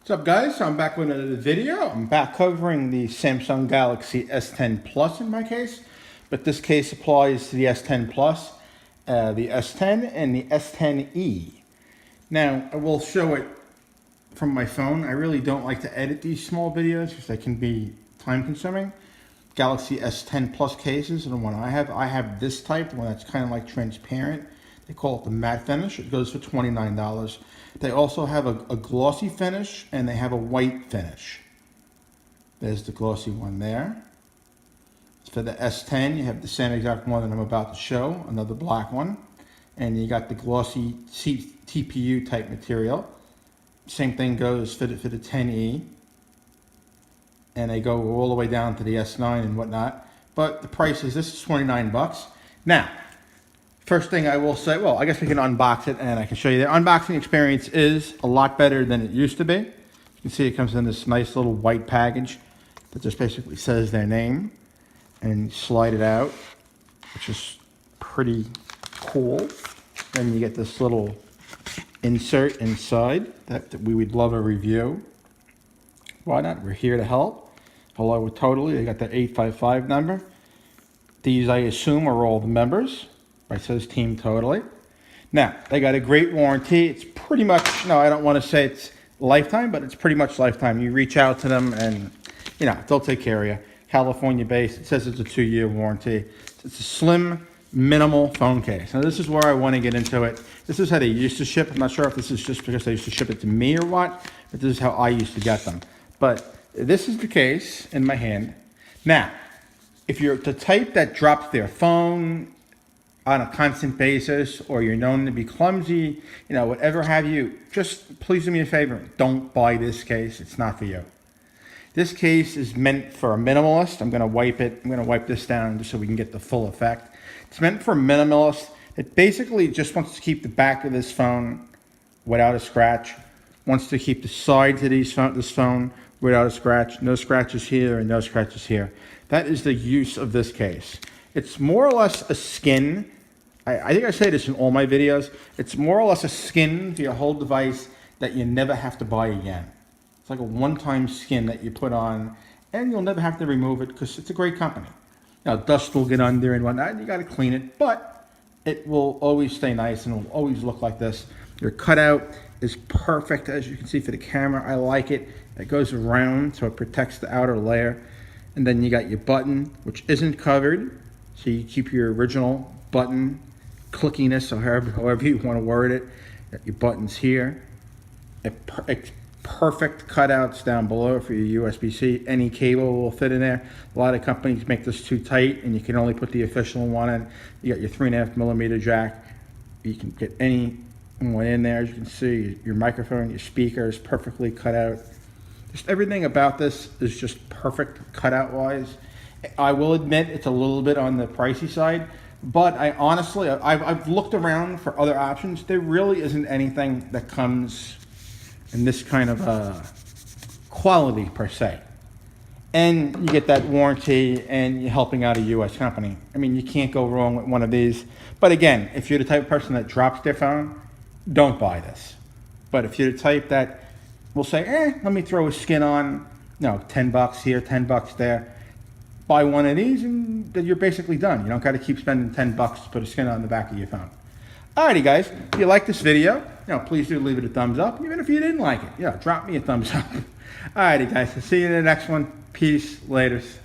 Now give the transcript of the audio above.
What's up, guys? I'm back with another video. I'm back covering the Samsung Galaxy S10 Plus in my case, but this case applies to the S10 Plus, the S10, and the S10e. Now, I will show it from my phone. I really don't like to edit these small videos because they can be time-consuming. Galaxy S10 Plus cases are the one I have this type, the one that's kind of like transparent. They call it the matte finish. It goes for $29. They also have a glossy finish and they have a white finish. There's the glossy one there. For the S10, you have the same exact one that I'm about to show, another black one. And you got the glossy TPU type material. Same thing goes for the 10e. And they go all the way down to the S9 and whatnot. But the price is, this is 29 bucks. Now, first thing I will say, well, I guess we can unbox it and I can show you the unboxing experience is a lot better than it used to be. You can see it comes in this nice little white package that just basically says their name, and you slide it out, which is pretty cool. Then you get this little insert inside that we would love a review. Why not? We're here to help. Hello with Totally. They got the 855 number. These, I assume, are all the members. It says Team Totally. Now, they got a great warranty. It's pretty much, no, I don't want to say it's lifetime, but it's pretty much lifetime. You reach out to them and, you know, they'll take care of you. California-based. It says it's a 2-year warranty. It's a slim, minimal phone case. Now, this is where I want to get into it. This is how they used to ship. I'm not sure if this is just because they used to ship it to me or what, but this is how I used to get them. But this is the case in my hand. Now, if you're the type that drops their phone on a constant basis, or you're known to be clumsy, you know, whatever have you, just please do me a favor. Don't buy this case. It's not for you. This case is meant for a minimalist. I'm going to wipe it. I'm going to wipe this down just so we can get the full effect. It's meant for a minimalist. It basically just wants to keep the back of this phone without a scratch. Wants to keep the sides of this phone without a scratch. No scratches here and no scratches here. That is the use of this case. It's more or less a skin. I think I say this in all my videos. It's more or less a skin to your whole device that you never have to buy again. It's like a one-time skin that you put on, and you'll never have to remove it because it's a great company. Now, dust will get under and whatnot, and you got to clean it, but it will always stay nice and it will always look like this. Your cutout is perfect, as you can see for the camera. I like it. It goes around, so it protects the outer layer. And then you got your button, which isn't covered, so you keep your original button clickiness, or however you want to word it. Got your buttons here. Perfect cutouts down below for your USB-C. Any cable will fit in there. A lot of companies make this too tight, and you can only put the official one in. You got your 3.5mm jack. You can get any one in there. As you can see, your microphone, your speaker is perfectly cut out. Just everything about this is just perfect cutout-wise. I will admit it's a little bit on the pricey side, but I've looked around for other options. There really isn't anything that comes in this kind of quality per se. And you get that warranty and you're helping out a U.S. company. I mean, you can't go wrong with one of these. But again, if you're the type of person that drops their phone, don't buy this. But if you're the type that will say, let me throw a skin on, no, 10 bucks here, 10 bucks there. Buy one of these and then you're basically done. You don't got to keep spending 10 bucks to put a skin on the back of your phone. Alrighty, guys, if you like this video, please do leave it a thumbs up. Even if you didn't like it, drop me a thumbs up. Alrighty, guys, I'll see you in the next one. Peace, laters.